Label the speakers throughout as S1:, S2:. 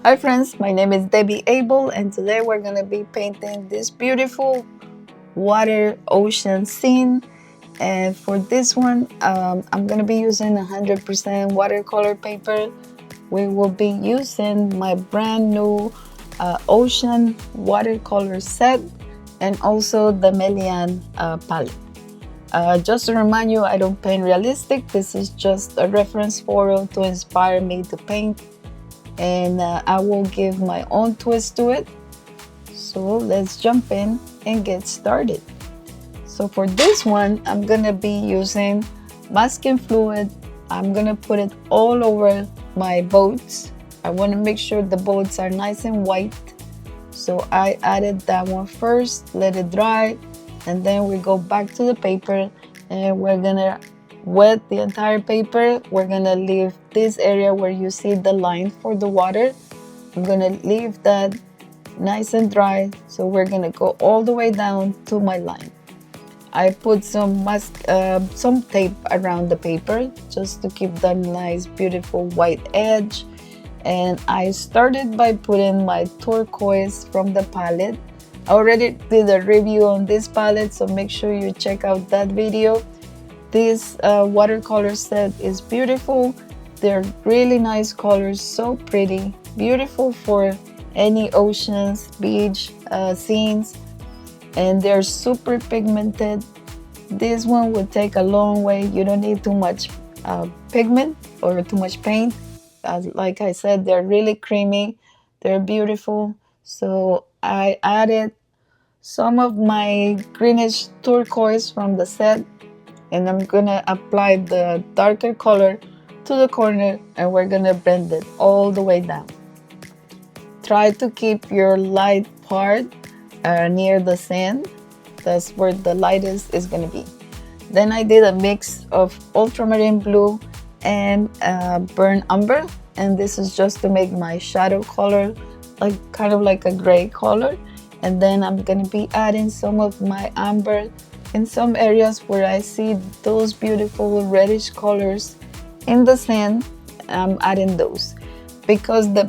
S1: Hi friends, my name is Debbie Abel and today we're going to be painting this beautiful water ocean scene. And for this one, I'm going to be using 100% watercolor paper. We will be using my brand new ocean watercolor set and also the Melian palette. Just to remind you, I don't paint realistic. This is just a reference photo to inspire me to paint, and I will give my own twist to it. So let's jump in and get started. So for this one, I'm gonna be using masking fluid. I'm gonna put it all over my boats. I want to make sure the boats are nice and white. So I added that one first, let it dry, and then we go back to the paper and we're gonna wet the entire paper. We're gonna leave this area where you see the line for the water. I'm gonna leave that nice and dry. So we're gonna go all the way down to my line. I put some tape around the paper just to keep that nice, beautiful white edge. And I started by putting my turquoise from the palette. I already did a review on this palette, so make sure you check out that video. This watercolor set is beautiful. They're really nice colors, so pretty, beautiful for any oceans, beach scenes, and they're super pigmented. This one would take a long way. You don't need too much pigment or too much paint. Like I said, they're really creamy, they're beautiful. So I added some of my greenish turquoise from the set, and I'm gonna apply the darker color to the corner, and we're gonna blend it all the way down. Try to keep your light part near the sand. That's where the lightest is gonna be. Then I did a mix of ultramarine blue and burnt umber, and this is just to make my shadow color kind of like a gray color. And then I'm gonna be adding some of my amber in some areas where I see those beautiful reddish colors in the sand. I'm adding those because the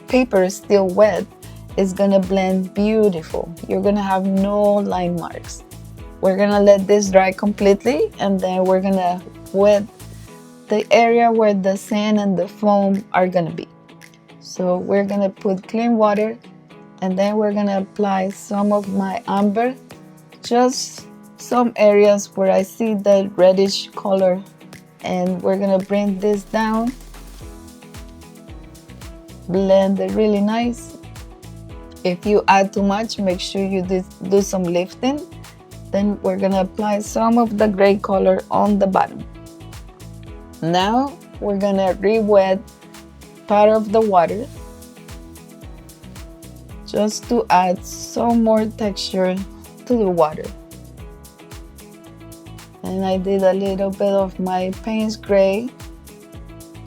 S1: paper is still wet. It's gonna blend beautiful. You're gonna have no line marks. We're gonna let this dry completely, and then we're gonna wet the area where the sand and the foam are gonna be. So we're gonna put clean water, and then we're gonna apply some of my amber, just some areas where I see the reddish color, and we're gonna bring this down, blend it really nice. If you add too much, make sure you do some lifting. Then we're gonna apply some of the gray color on the bottom. Now we're gonna re-wet part of the water just to add some more texture to the water. And I did a little bit of my Payne's gray,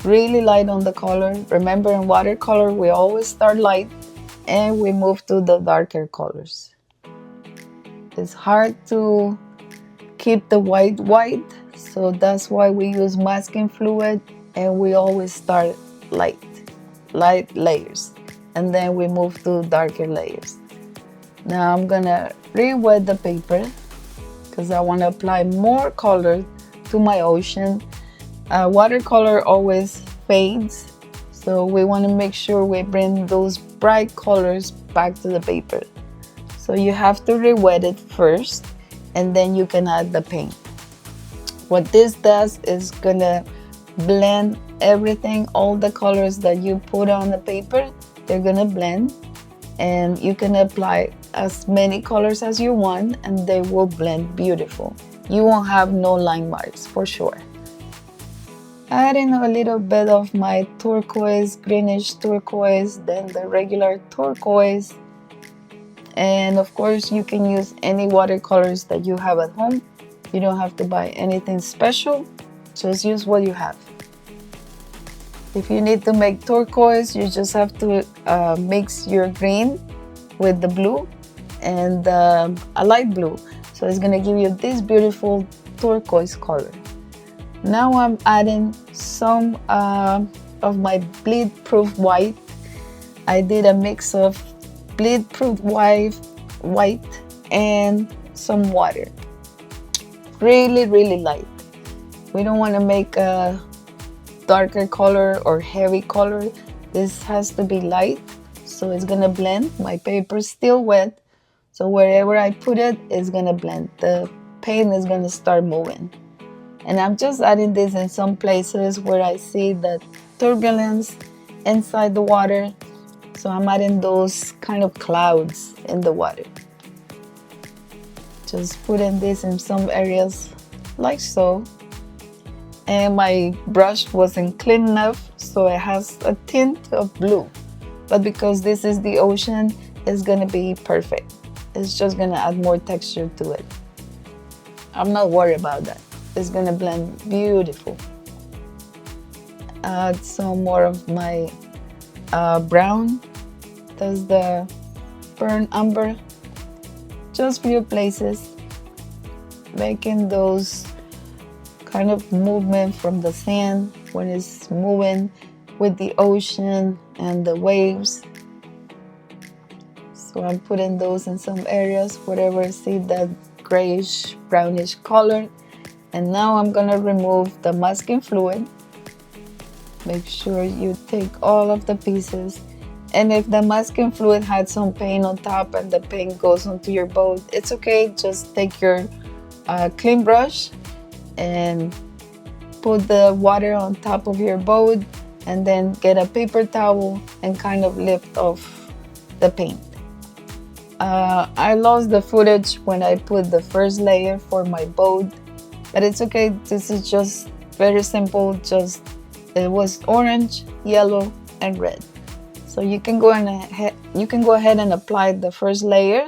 S1: really light on the color. Remember, in watercolor we always start light and we move to the darker colors. It's hard to keep the white, so that's why we use masking fluid, and we always start light layers, and then we move to darker layers. Now I'm gonna re-wet the paper because I want to apply more color to my ocean. Watercolor always fades, so we want to make sure we bring those bright colors back to the paper. So you have to re-wet it first, and then you can add the paint. What this does is gonna blend everything, all the colors that you put on the paper, they're gonna blend, and you can apply as many colors as you want, and they will blend beautiful. You won't have no line marks for sure. Adding a little bit of my turquoise, greenish turquoise, then the regular turquoise. And of course, you can use any watercolors that you have at home. You don't have to buy anything special, just use what you have. If you need to make turquoise, you just have to mix your green with the blue and a light blue. So it's gonna give you this beautiful turquoise color. Now I'm adding some of my bleed proof white. I did a mix of bleed proof white and some water. Really light. We don't want to make a darker color or heavy color. This has to be light, so it's gonna blend. My paper's still wet, so wherever I put it, it's gonna blend. The paint is gonna start moving. And I'm just adding this in some places where I see the turbulence inside the water. So I'm adding those kind of clouds in the water. Just putting this in some areas like so. And my brush wasn't clean enough, so it has a tint of blue. But because this is the ocean, it's gonna be perfect. It's just gonna add more texture to it. I'm not worried about that. It's gonna blend beautiful. Add some more of my brown. That's the burnt umber. Just few places, making those kind of movement from the sand when it's moving with the ocean and the waves. So I'm putting those in some areas wherever I see that grayish brownish color. And now I'm gonna remove the masking fluid. Make sure you take all of the pieces. And if the masking fluid had some paint on top and the paint goes onto your boat, it's okay. Just take your clean brush and put the water on top of your boat, and then get a paper towel and kind of lift off the paint. I lost the footage when I put the first layer for my boat, but it's okay. This is just very simple. Just it was orange, yellow, and red. So you can go ahead and apply the first layer.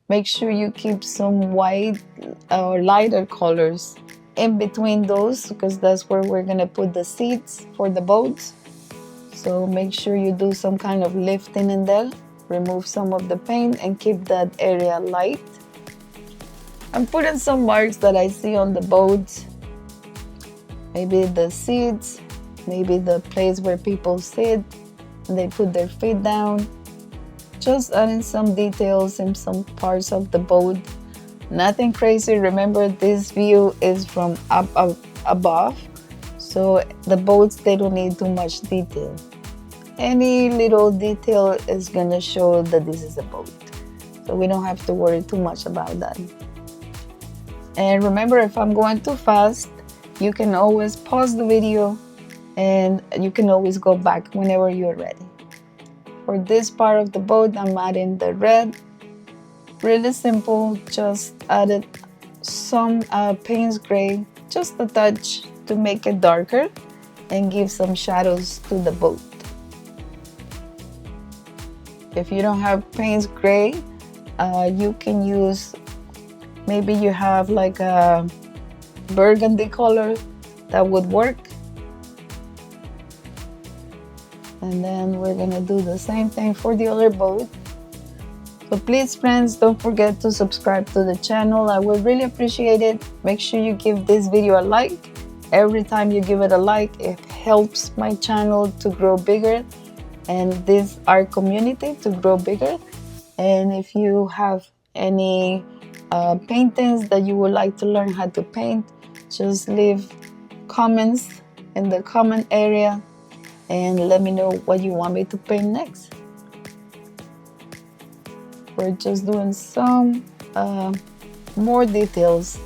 S1: Make sure you keep some white or lighter colors in between those, because that's where we're gonna put the seats for the boats. So make sure you do some kind of lifting in there. Remove some of the paint and keep that area light. I'm putting some marks that I see on the boats. Maybe the seats, maybe the place where people sit and they put their feet down. Just adding some details in some parts of the boat. Nothing crazy. Remember, this view is from up above, so the boats, they don't need too much detail. Any little detail is gonna show that this is a boat, so we don't have to worry too much about that. And remember, if I'm going too fast, you can always pause the video and you can always go back whenever you're ready. For this part of the boat, I'm adding the red. Really simple, just added some Payne's gray, just a touch to make it darker and give some shadows to the boat. If you don't have Payne's gray, you can use, maybe you have like a burgundy color, that would work. And then we're gonna do the same thing for the other boat. So please, friends, don't forget to subscribe to the channel. I would really appreciate it. Make sure you give this video a like. Every time you give it a like, it helps my channel to grow bigger and this our community to grow bigger. And if you have any paintings that you would like to learn how to paint, just leave comments in the comment area and let me know what you want me to paint next. We're just doing some more details.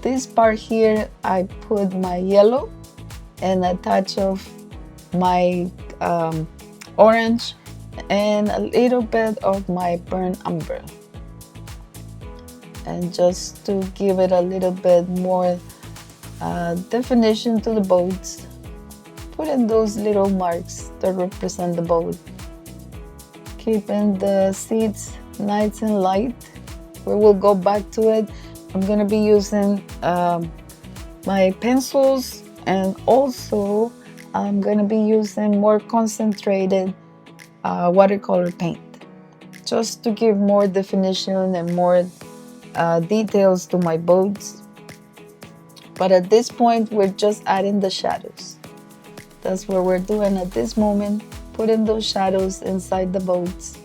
S1: This part here, I put my yellow and a touch of my orange and a little bit of my burnt umber. And just to give it a little bit more definition to the boats, put in those little marks that represent the boat. Keeping the seats nice and light. We will go back to it. I'm gonna be using my pencils, and also I'm gonna be using more concentrated watercolor paint, just to give more definition and more details to my boats. But at this point, we're just adding the shadows. That's what we're doing at this moment, putting those shadows inside the boats.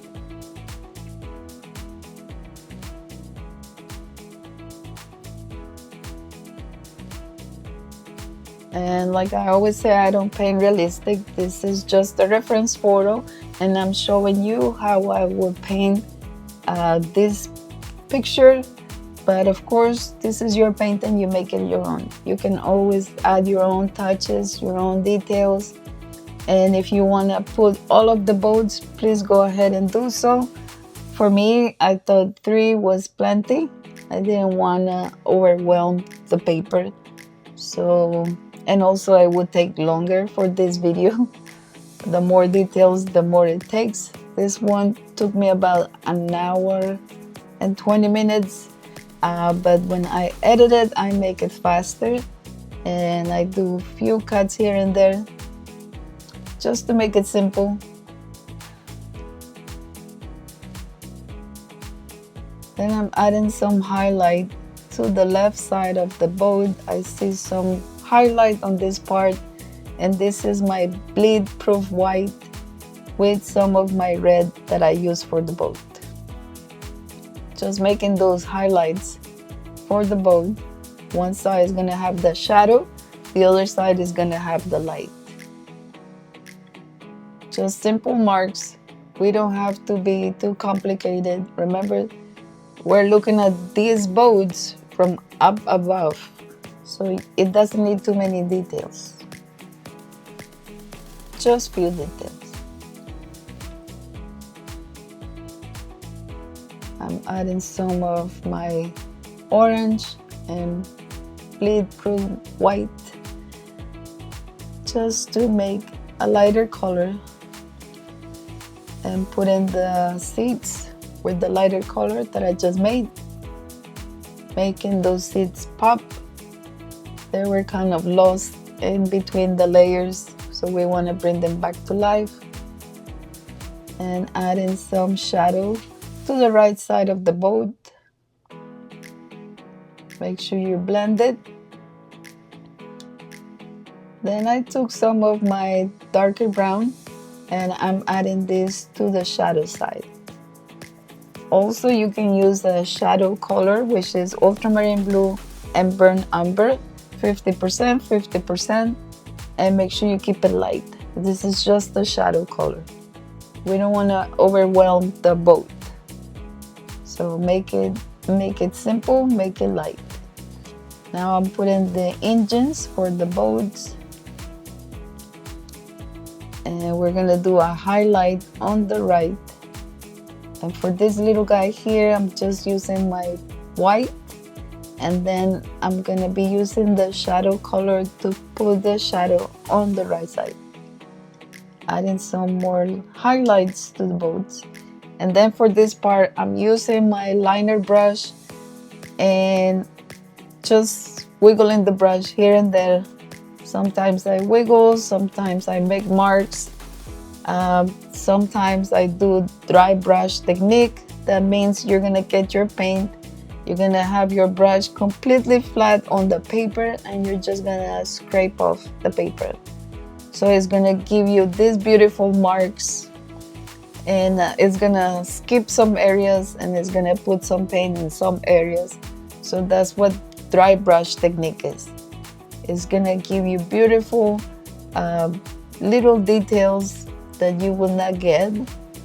S1: And like I always say, I don't paint realistic. This is just a reference photo, and I'm showing you how I would paint this picture. But of course, this is your painting, you make it your own. You can always add your own touches, your own details. And if you want to put all of the boats, please go ahead and do so. For me, I thought 3 was plenty. I didn't want to overwhelm the paper. So, and also it would take longer for this video. The more details, the more it takes. This one took me about an hour and 20 minutes. But when I edit it, I make it faster. And I do a few cuts here and there, just to make it simple. Then I'm adding some highlight to the left side of the boat. I see some highlight on this part, and this is my bleed proof white with some of my red that I use for the boat. Just making those highlights for the boat. One side is gonna have the shadow, the other side is gonna have the light. Just simple marks. We don't have to be too complicated. Remember, we're looking at these boats from up above, so it doesn't need too many details. Just few details. I'm adding some of my orange and bleed proof white just to make a lighter color, and put in the seeds with the lighter color that I just made, making those seeds pop. They were kind of lost in between the layers, so we want to bring them back to life. And adding some shadow to the right side of the boat. Make sure you blend it. Then I took some of my darker brown and I'm adding this to the shadow side. Also, you can use the shadow color, which is ultramarine blue and burnt umber, 50%, 50%, and make sure you keep it light. This is just the shadow color. We don't want to overwhelm the boat. So make it simple, make it light. Now I'm putting the engines for the boats. And we're gonna do a highlight on the right. And for this little guy here, I'm just using my white. And then I'm gonna be using the shadow color to put the shadow on the right side. Adding some more highlights to the boats. And then for this part, I'm using my liner brush and just wiggling the brush here and there. Sometimes I wiggle, sometimes I make marks. Sometimes I do dry brush technique. That means you're gonna get your paint, you're gonna have your brush completely flat on the paper, and you're just gonna scrape off the paper. So it's gonna give you these beautiful marks, and it's gonna skip some areas and it's gonna put some paint in some areas. So that's what dry brush technique is. It's gonna give you beautiful little details that you will not get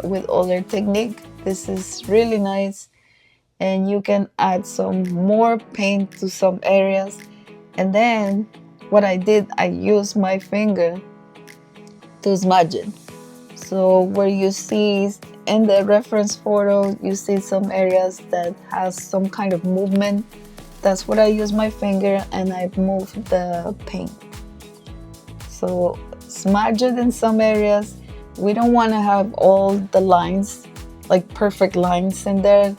S1: with other technique. This is really nice, and you can add some more paint to some areas. And then what I did, I used my finger to smudge it. So where you see in the reference photo, you see some areas that has some kind of movement. That's what I use my finger, and I move the paint. So smudge it in some areas. We don't want to have all the lines, like perfect lines in there.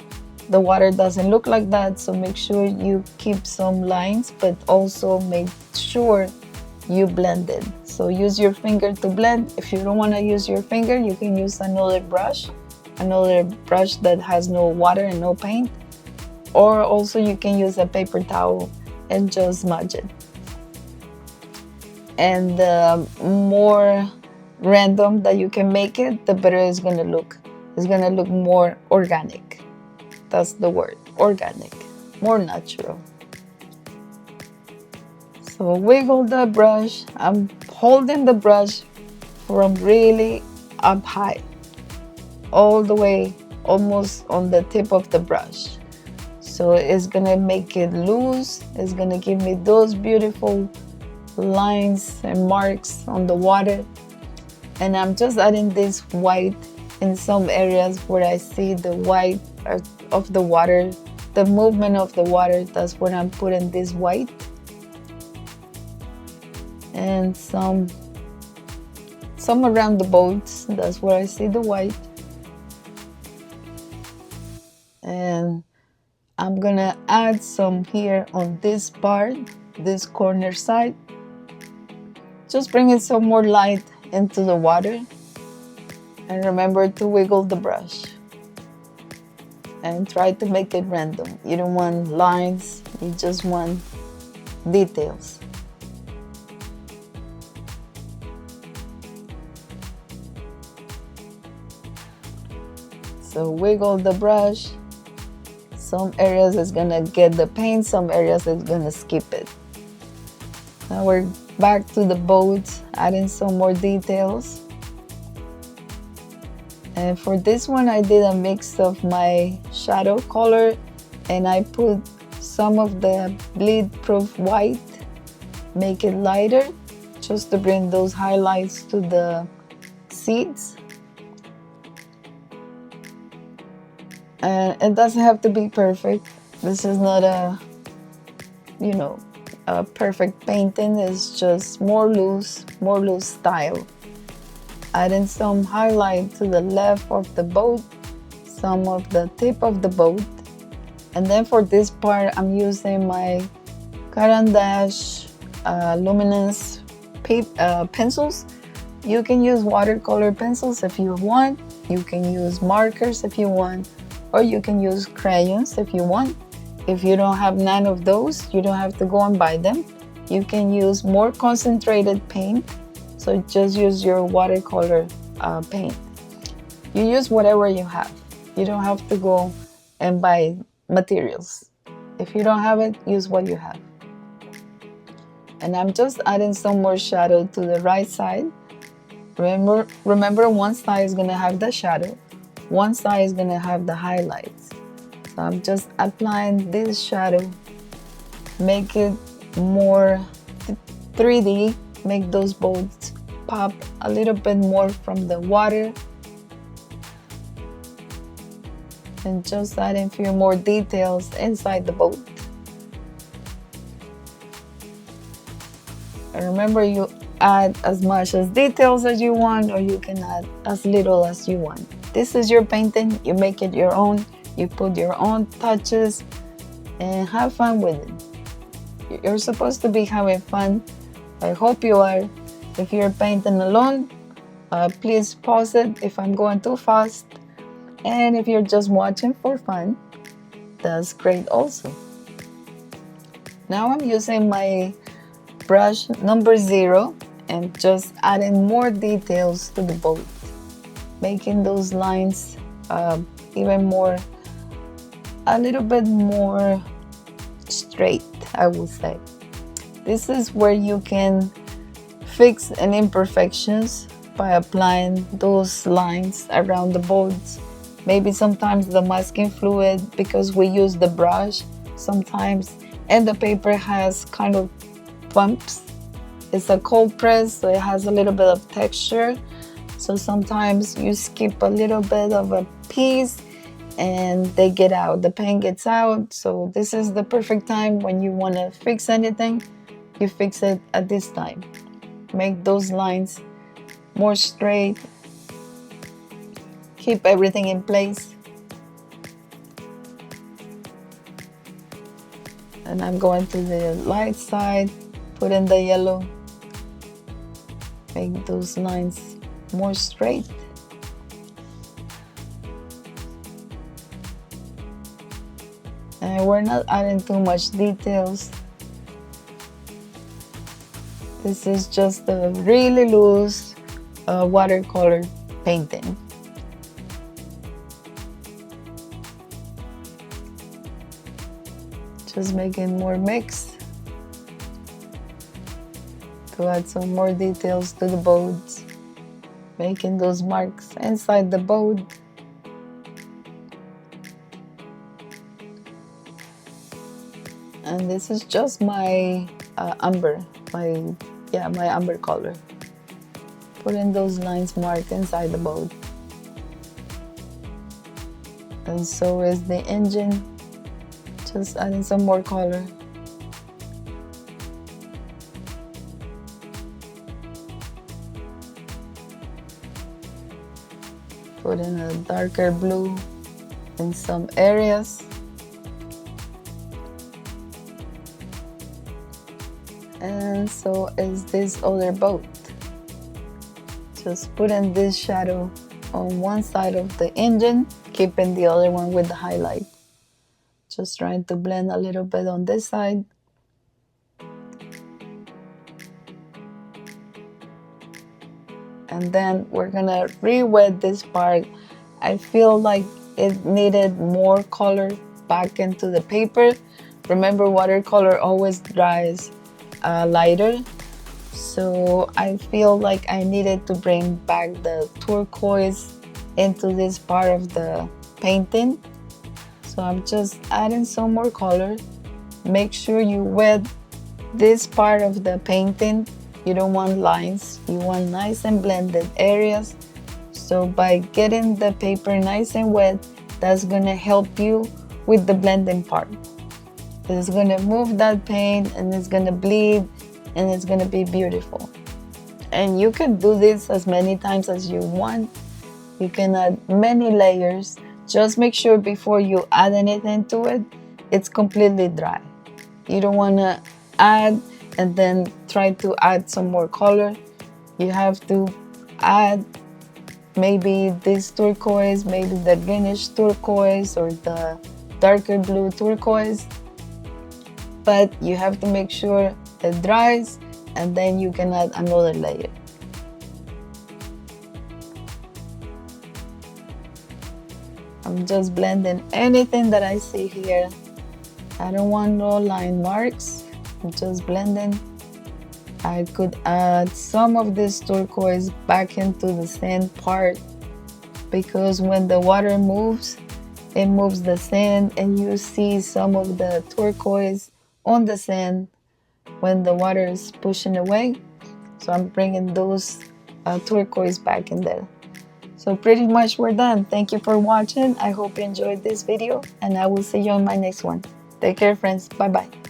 S1: The water doesn't look like that, so make sure you keep some lines, but also make sure you blend it. So use your finger to blend. If you don't want to use your finger, you can use another brush that has no water and no paint. Or also you can use a paper towel and just smudge it. and the more random that you can make it, the better it's gonna look. It's gonna look more organic. That's the word, organic, more natural. So wiggle the brush. I'm holding the brush from really up high, all the way almost on the tip of the brush. So it's gonna make it loose. It's gonna give me those beautiful lines and marks on the water. And I'm just adding this white in some areas where I see the white of the water, the movement of the water. That's where I'm putting this white. And some around the boats, that's where I see the white. And I'm gonna add some here on this part, this corner side. Just bringing some more light into the water. And remember to wiggle the brush. And try to make it random. You don't want lines, you just want details. So wiggle the brush. Some areas it's gonna get the paint, some areas it's gonna skip it. Now we're back to the boat, adding some more details. And for this one, I did a mix of my shadow color and I put some of the bleed-proof white, make it lighter, just to bring those highlights to the seeds. And it doesn't have to be perfect. This is not a perfect painting. It's just more loose style. Adding some highlight to the left of the boat, some of the tip of the boat. And then for this part, I'm using my Caran d'Ache luminance pencils. You can use watercolor pencils if you want. You can use markers if you want. Or you can use crayons if you want. If you don't have none of those, you don't have to go and buy them. You can use more concentrated paint. So just use your watercolor paint. You use whatever you have. You don't have to go and buy materials. If you don't have it, use what you have. And I'm just adding some more shadow to the right side. Remember one side is gonna have the shadow. One side is gonna have the highlights. So I'm just applying this shadow, make it more 3D, make those boats pop a little bit more from the water. And just adding a few more details inside the boat. And remember, you add as much as details as you want, or you can add as little as you want. This is your painting, you make it your own, you put your own touches, and have fun with it. You're supposed to be having fun. I hope you are. If you're painting alone, please pause it if I'm going too fast. And if you're just watching for fun, that's great also. Now I'm using my brush number 0 and just adding more details to the boat, making those lines even more, a little bit more straight, I would say. This is where you can fix any imperfections by applying those lines around the boats. Maybe sometimes the masking fluid, because we use the brush sometimes, and the paper has kind of bumps. It's a cold press, so it has a little bit of texture. So sometimes you skip a little bit of a piece and they get out, the paint gets out. So this is the perfect time when you want to fix anything, you fix it at this time. Make those lines more straight. Keep everything in place. And I'm going to the light side, put in the yellow. Make those lines more straight. And we're not adding too much details. This is just a really loose watercolor painting. Just making more mix to add some more details to the boats, making those marks inside the boat. And this is just my umber, my umber color. Putting those lines marked inside the boat. And so is the engine. Just adding some more color. Put in a darker blue in some areas. And so is this other boat. Just put in this shadow on one side of the engine, keeping the other one with the highlight. Just trying to blend a little bit on this side. And then we're gonna re-wet this part. I feel like it needed more color back into the paper. Remember, watercolor always dries lighter. So I feel like I needed to bring back the turquoise into this part of the painting. So I'm just adding some more color. Make sure you wet this part of the painting. You don't want lines, you want nice and blended areas. So by getting the paper nice and wet, that's gonna help you with the blending part. It's gonna move that paint and it's gonna bleed and it's gonna be beautiful. And you can do this as many times as you want. You can add many layers. Just make sure before you add anything to it, it's completely dry. You don't wanna add and then try to add some more color. You have to add maybe this turquoise, maybe the greenish turquoise or the darker blue turquoise. But you have to make sure it dries and then you can add another layer. I'm just blending anything that I see here. I don't want no line marks. I'm just blending. I could add some of this turquoise back into the sand part because when the water moves, it moves the sand and you see some of the turquoise on the sand when the water is pushing away. So I'm bringing those turquoise back in there. So pretty much we're done. Thank you for watching. I hope you enjoyed this video and I will see you on my next one. Take care, friends. Bye-bye.